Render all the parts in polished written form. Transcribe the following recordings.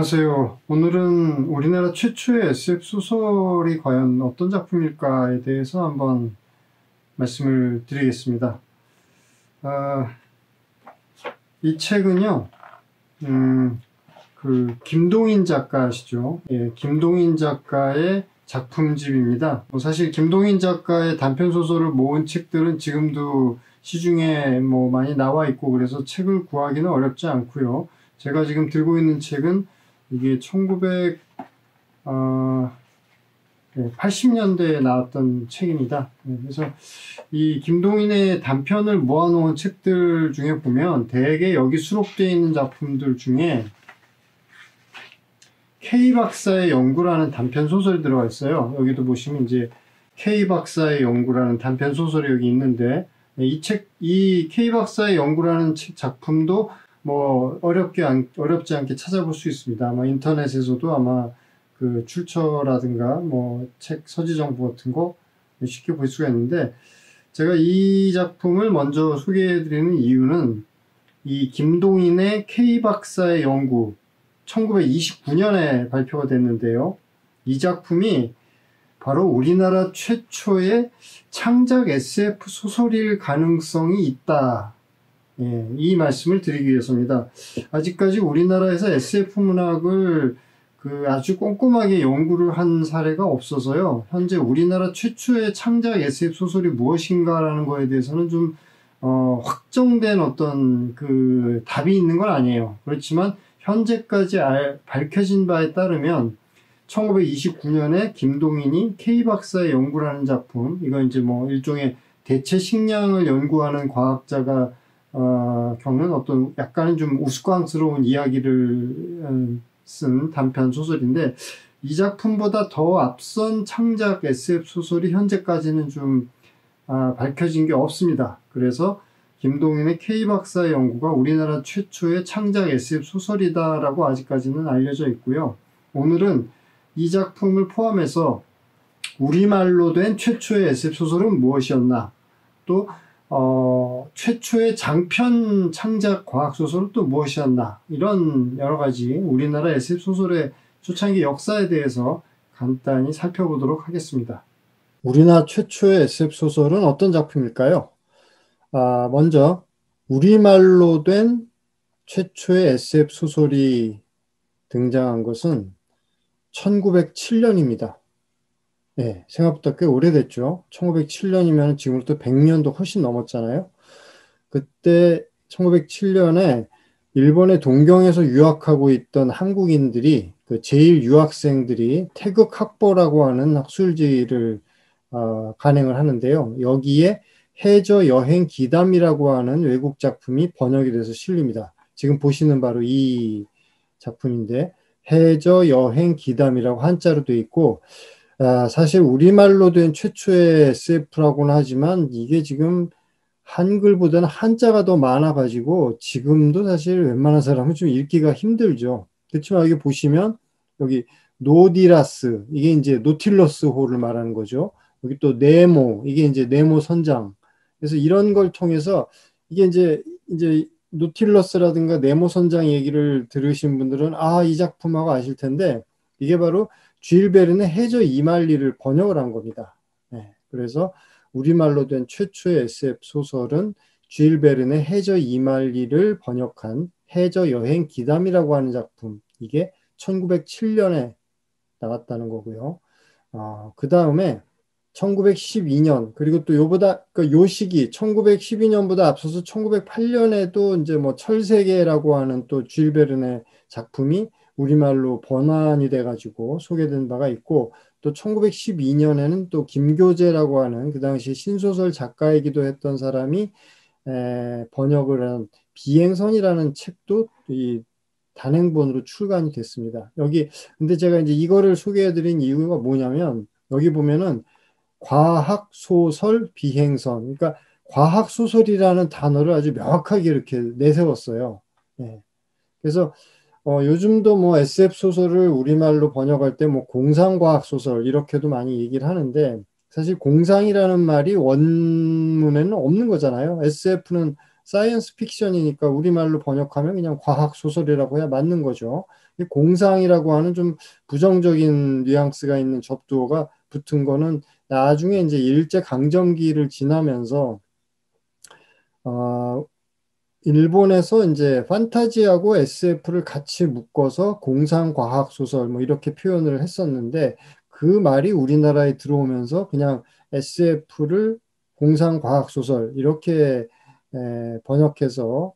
안녕하세요. 오늘은 우리나라 최초의 SF 소설이 과연 어떤 작품일까에 대해서 한번 말씀을 드리겠습니다. 이 책은요, 김동인 작가 아시죠? 예, 김동인 작가의 작품집입니다. 사실 김동인 작가의 단편소설을 모은 책들은 지금도 시중에 많이 나와 있고 그래서 책을 구하기는 어렵지 않고요. 제가 지금 들고 있는 책은 이게 1980년대에 나왔던 책입니다. 그래서 이 김동인의 단편을 모아놓은 책들 중에 보면 대개 여기 수록되어 있는 작품들 중에 K 박사의 연구라는 단편 소설이 들어가 있어요. 여기도 보시면 이제 K 박사의 연구라는 단편 소설이 여기 있는데 이 K 박사의 연구라는 작품도 어렵지 않게 찾아볼 수 있습니다. 아마 인터넷에서도 아마 그 출처라든가 책 서지 정보 같은 거 쉽게 볼 수가 있는데, 제가 이 작품을 먼저 소개해 드리는 이유는 이 김동인의 K 박사의 연구 1929년에 발표가 됐는데요. 이 작품이 바로 우리나라 최초의 창작 SF 소설일 가능성이 있다. 예, 이 말씀을 드리기 위해서입니다. 아직까지 우리나라에서 SF 문학을 아주 꼼꼼하게 연구를 한 사례가 없어서요. 현재 우리나라 최초의 창작 SF 소설이 무엇인가라는 거에 대해서는 좀 확정된 어떤 답이 있는 건 아니에요. 그렇지만 현재까지 밝혀진 바에 따르면 1929년에 김동인이 K 박사의 연구라는 작품, 이건 이제 일종의 대체 식량을 연구하는 과학자가 겪는 어떤 약간은 좀 우스꽝스러운 이야기를 쓴 단편 소설인데, 이 작품보다 더 앞선 창작 SF 소설이 현재까지는 좀 밝혀진 게 없습니다. 그래서 김동인의 K 박사의 연구가 우리나라 최초의 창작 SF 소설이다라고 아직까지는 알려져 있고요. 오늘은 이 작품을 포함해서 우리말로 된 최초의 SF 소설은 무엇이었나, 또 최초의 장편 창작 과학소설은 또 무엇이었나, 이런 여러 가지 우리나라 SF 소설의 초창기 역사에 대해서 간단히 살펴보도록 하겠습니다. 우리나라 최초의 SF 소설은 어떤 작품일까요? 먼저 우리말로 된 최초의 SF 소설이 등장한 것은 1907년입니다. 네, 생각보다 꽤 오래됐죠. 1907년이면 지금부터 100년도 훨씬 넘었잖아요. 그때 1907년에 일본의 동경에서 유학하고 있던 한국인들이, 제1유학생들이 태극학보라고 하는 학술지를 간행을 하는데요. 여기에 해저 여행 기담이라고 하는 외국 작품이 번역이 돼서 실립니다. 지금 보시는 바로 이 작품인데, 해저 여행 기담이라고 한자로 되어 있고, 사실 우리말로 된 최초의 SF라고는 하지만 이게 지금 한글보다는 한자가 더 많아가지고 지금도 사실 웬만한 사람은 좀 읽기가 힘들죠. 그렇지만 여기 보시면 여기 노디라스, 이게 이제 노틸러스 호를 말하는 거죠. 여기 또 네모, 이게 이제 네모 선장. 그래서 이런 걸 통해서 이게 이제 노틸러스라든가 네모 선장 얘기를 들으신 분들은 이 작품하고 아실 텐데, 이게 바로 쥘 베른의 해저 이말리를 번역을 한 겁니다. 네, 그래서 우리말로 된 최초의 SF 소설은 쥘 베른의 해저 이말리를 번역한 해저 여행 기담이라고 하는 작품, 이게 1907년에 나왔다는 거고요. 그 다음에 1912년, 그리고 또 요 시기 1912년보다 앞서서 1908년에도 이제 철세계라고 하는 또 쥘 베른의 작품이 우리말로 번안이 돼가지고 소개된 바가 있고, 또 1912년에는 또 김교재라고 하는 그 당시 신소설 작가이기도 했던 사람이 번역을 한 비행선이라는 책도 이 단행본으로 출간이 됐습니다. 근데 제가 이제 이거를 소개해드린 이유가 뭐냐면, 여기 보면은 과학소설 비행선, 그러니까 과학소설이라는 단어를 아주 명확하게 이렇게 내세웠어요. 네. 그래서 요즘도 SF 소설을 우리말로 번역할 때 공상과학 소설 이렇게도 많이 얘기를 하는데, 사실 공상이라는 말이 원문에는 없는 거잖아요. SF는 사이언스 픽션이니까 우리말로 번역하면 그냥 과학 소설이라고 해야 맞는 거죠. 공상이라고 하는 좀 부정적인 뉘앙스가 있는 접두어가 붙은 거는 나중에 이제 일제 강점기를 지나면서 어, 일본에서 이제 판타지하고 SF를 같이 묶어서 공상과학 소설 뭐 이렇게 표현을 했었는데 그 말이 우리나라에 들어오면서 그냥 SF를 공상과학 소설 이렇게 번역해서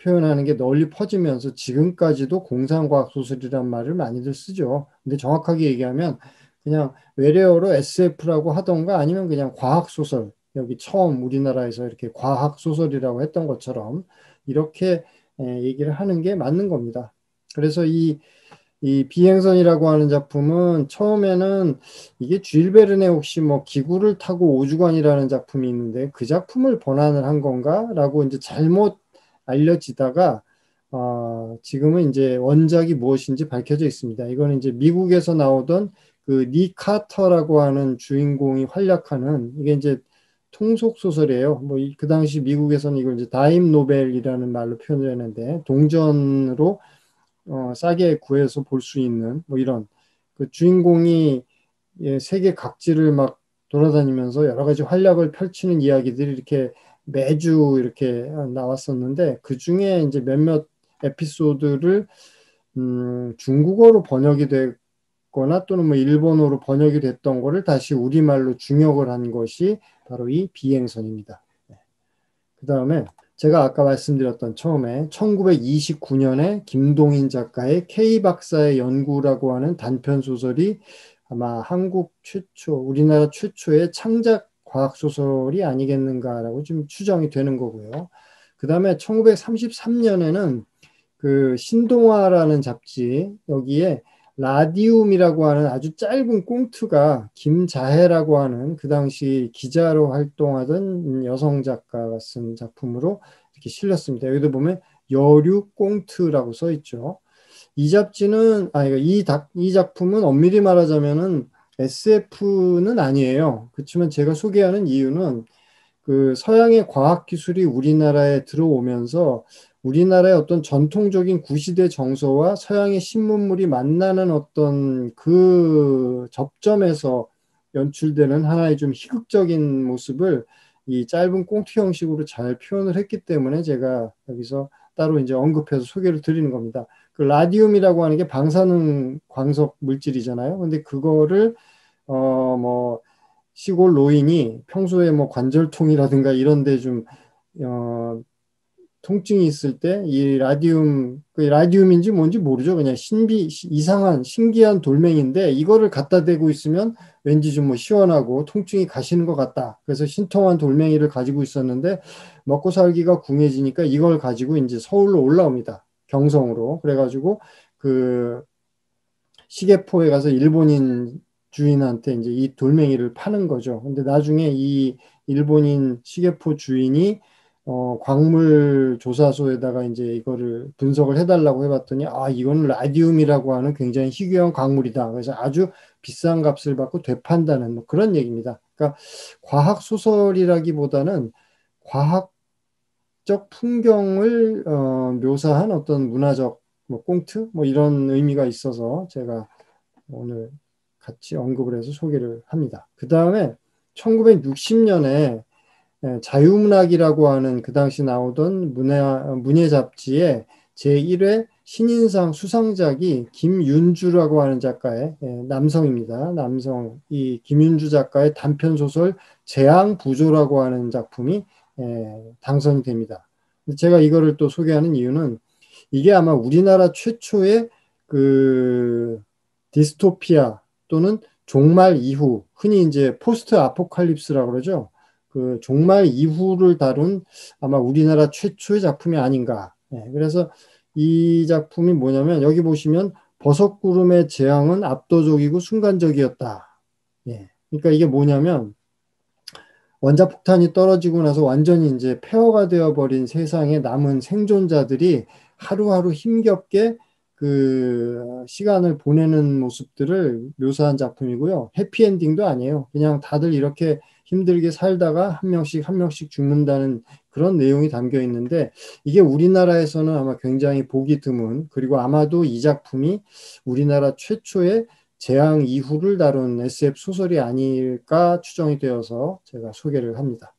표현하는 게 널리 퍼지면서 지금까지도 공상과학 소설이란 말을 많이들 쓰죠. 근데 정확하게 얘기하면 그냥 외래어로 SF라고 하던가 아니면 그냥 과학 소설, 여기 처음 우리나라에서 이렇게 과학 소설이라고 했던 것처럼 이렇게 얘기를 하는 게 맞는 겁니다. 그래서 이 비행선이라고 하는 작품은 처음에는 이게 쥘 베른의 혹시 뭐 기구를 타고 오주관이라는 작품이 있는데 그 작품을 번안을 한 건가라고 이제 잘못 알려지다가 지금은 이제 원작이 무엇인지 밝혀져 있습니다. 이거는 이제 미국에서 나오던 그 니 카터라고 하는 주인공이 활약하는 이게 이제 통속 소설이에요. 뭐 그 당시 미국에서는 이걸 이제 다임 노벨이라는 말로 표현을 했는데 동전으로 싸게 구해서 볼 수 있는 뭐 이런 그 주인공이 세계 각지를 막 돌아다니면서 여러 가지 활약을 펼치는 이야기들이 이렇게 매주 이렇게 나왔었는데 그 중에 이제 몇몇 에피소드를 중국어로 번역이 됐거나 또는 뭐 일본어로 번역이 됐던 거를 다시 우리말로 중역을 한 것이 바로 이 비행선입니다. 그 다음에 제가 아까 말씀드렸던 처음에 1929년에 김동인 작가의 K 박사의 연구라고 하는 단편 소설이 아마 한국 최초, 우리나라 최초의 창작 과학 소설이 아니겠는가라고 좀 추정이 되는 거고요. 그 다음에 1933년에는 그 신동아라는 잡지 여기에 라디움이라고 하는 아주 짧은 꽁트가 김자혜라고 하는 그 당시 기자로 활동하던 여성 작가가 쓴 작품으로 이렇게 실렸습니다. 여기도 보면 여류 꽁트라고 써 있죠. 이 잡지는 이 작품은 엄밀히 말하자면은 SF는 아니에요. 그렇지만 제가 소개하는 이유는 그 서양의 과학 기술이 우리나라에 들어오면서 우리나라의 어떤 전통적인 구시대 정서와 서양의 신문물이 만나는 어떤 그 접점에서 연출되는 하나의 좀 희극적인 모습을 이 짧은 꽁트 형식으로 잘 표현을 했기 때문에 제가 여기서 따로 이제 언급해서 소개를 드리는 겁니다. 그 라디움이라고 하는 게 방사능 광석 물질이잖아요. 근데 그거를 뭐 시골 노인이 평소에 뭐 관절통이라든가 이런 데 좀, 어, 통증이 있을 때 이 라디움, 그 라디움인지 뭔지 모르죠. 그냥 이상한, 신기한 돌멩인데 이거를 갖다 대고 있으면 왠지 좀 뭐 시원하고 통증이 가시는 것 같다. 그래서 신통한 돌멩이를 가지고 있었는데 먹고 살기가 궁해지니까 이걸 가지고 이제 서울로 올라옵니다. 경성으로. 그래가지고 그 시계포에 가서 일본인 주인한테 이제 이 돌멩이를 파는 거죠. 근데 나중에 이 일본인 시계포 주인이 광물 조사소에다가 이제 이거를 분석을 해달라고 해봤더니 이거는 라디움이라고 하는 굉장히 희귀한 광물이다. 그래서 아주 비싼 값을 받고 되판다는 뭐 그런 얘기입니다. 그러니까 과학 소설이라기보다는 과학적 풍경을 묘사한 어떤 문화적 뭐 꽁트 뭐 이런 의미가 있어서 제가 오늘 같이 언급을 해서 소개를 합니다. 그 다음에 1960년에 자유문학이라고 하는 그 당시 나오던 문예 잡지에 제1회 신인상 수상작이 김윤주라고 하는 작가의 남성입니다. 남성 이 김윤주 작가의 단편 소설 재앙부조라고 하는 작품이 당선이 됩니다. 제가 이거를 또 소개하는 이유는 이게 아마 우리나라 최초의 그 디스토피아 또는 종말 이후, 흔히 이제 포스트 아포칼립스라고 그러죠. 그 종말 이후를 다룬 아마 우리나라 최초의 작품이 아닌가. 그래서 이 작품이 뭐냐면 여기 보시면 버섯구름의 재앙은 압도적이고 순간적이었다. 그러니까 이게 뭐냐면 원자폭탄이 떨어지고 나서 완전히 이제 폐허가 되어버린 세상에 남은 생존자들이 하루하루 힘겹게 그 시간을 보내는 모습들을 묘사한 작품이고요. 해피엔딩도 아니에요. 그냥 다들 이렇게 힘들게 살다가 한 명씩 한 명씩 죽는다는 그런 내용이 담겨 있는데, 이게 우리나라에서는 아마 굉장히 보기 드문, 그리고 아마도 이 작품이 우리나라 최초의 재앙 이후를 다룬 SF 소설이 아닐까 추정이 되어서 제가 소개를 합니다.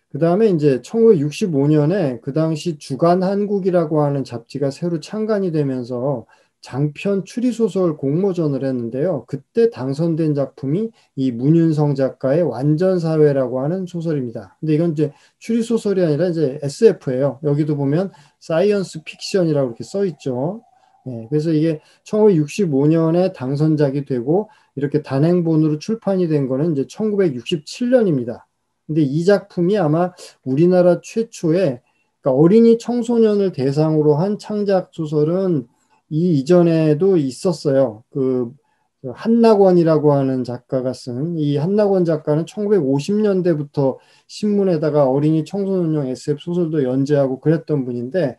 그 다음에 이제 1965년에 그 당시 주간 한국이라고 하는 잡지가 새로 창간이 되면서 장편 추리소설 공모전을 했는데요. 그때 당선된 작품이 이 문윤성 작가의 완전사회라고 하는 소설입니다. 근데 이건 이제 추리소설이 아니라 이제 SF예요. 여기도 보면 사이언스 픽션이라고 이렇게 써 있죠. 그래서 이게 1965년에 당선작이 되고 이렇게 단행본으로 출판이 된 거는 이제 1967년입니다. 근데 이 작품이 아마 우리나라 최초의, 그러니까 어린이 청소년을 대상으로 한 창작 소설은 이 이전에도 있었어요. 그 한낙원이라고 하는 작가가 쓴, 이 한낙원 작가는 1950년대부터 신문에다가 어린이 청소년용 SF 소설도 연재하고 그랬던 분인데,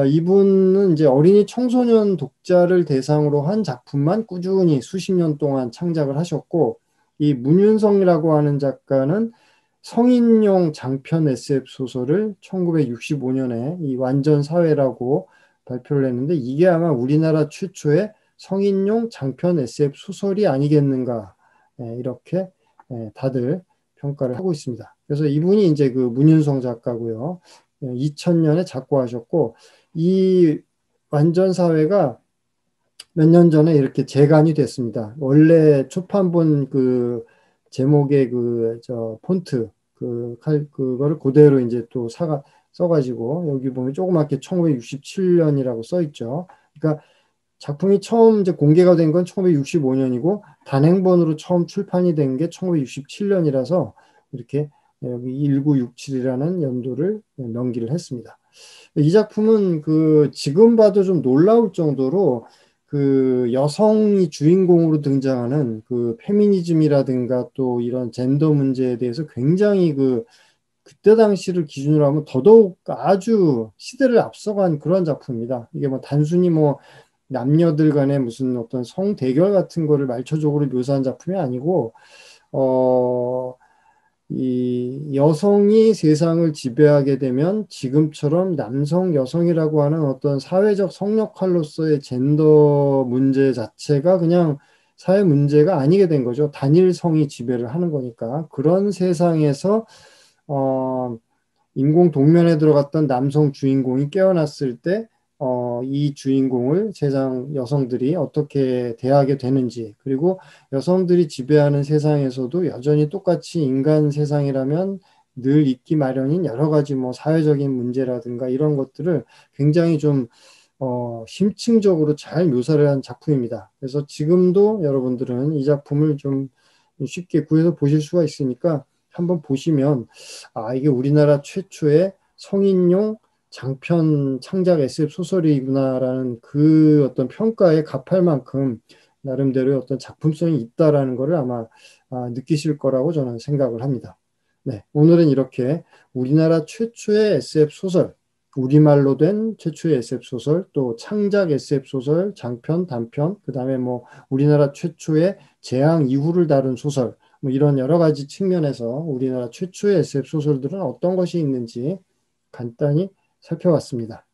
이분은 이제 어린이 청소년 독자를 대상으로 한 작품만 꾸준히 수십 년 동안 창작을 하셨고, 이 문윤성이라고 하는 작가는 성인용 장편 SF 소설을 1965년에 이 완전 사회라고 발표를 했는데, 이게 아마 우리나라 최초의 성인용 장편 SF 소설이 아니겠는가, 이렇게 다들 평가를 하고 있습니다. 그래서 이분이 이제 그 문윤성 작가고요. 2000년에 작고하셨고, 이 완전 사회가 몇 년 전에 이렇게 재간이 됐습니다. 원래 초판본 그 제목의 그 저 폰트 그거를 그대로 이제 또 써가지고 여기 보면 조그맣게 1967년이라고 써 있죠. 그러니까 작품이 처음 이제 공개가 된 건 1965년이고 단행본으로 처음 출판이 된 게 1967년이라서 이렇게 여기 1967이라는 연도를 명기를 했습니다. 이 작품은 그 지금 봐도 좀 놀라울 정도로 그 여성이 주인공으로 등장하는 그 페미니즘이라든가 또 이런 젠더 문제에 대해서 굉장히 그때 당시를 기준으로 하면 더더욱 아주 시대를 앞서간 그런 작품입니다. 이게 뭐 단순히 뭐 남녀들 간의 무슨 어떤 성 대결 같은 거를 말초적으로 묘사한 작품이 아니고, 이 여성이 세상을 지배하게 되면 지금처럼 남성, 여성이라고 하는 어떤 사회적 성역할로서의 젠더 문제 자체가 그냥 사회 문제가 아니게 된 거죠. 단일성이 지배를 하는 거니까. 그런 세상에서 인공 동면에 들어갔던 남성 주인공이 깨어났을 때, 이 주인공을 세상 여성들이 어떻게 대하게 되는지, 그리고 여성들이 지배하는 세상에서도 여전히 똑같이 인간 세상이라면 늘 있기 마련인 여러 가지 뭐 사회적인 문제라든가 이런 것들을 굉장히 좀 심층적으로 잘 묘사를 한 작품입니다. 그래서 지금도 여러분들은 이 작품을 좀 쉽게 구해서 보실 수가 있으니까 한번 보시면, 이게 우리나라 최초의 성인용 장편 창작 SF 소설이구나라는 그 어떤 평가에 값할 만큼 나름대로의 어떤 작품성이 있다라는 것을 아마 느끼실 거라고 저는 생각을 합니다. 네, 오늘은 이렇게 우리나라 최초의 SF 소설, 우리말로 된 최초의 SF 소설, 또 창작 SF 소설, 장편, 단편, 그 다음에 뭐 우리나라 최초의 재앙 이후를 다룬 소설, 뭐 이런 여러 가지 측면에서 우리나라 최초의 SF 소설들은 어떤 것이 있는지 간단히 살펴봤습니다.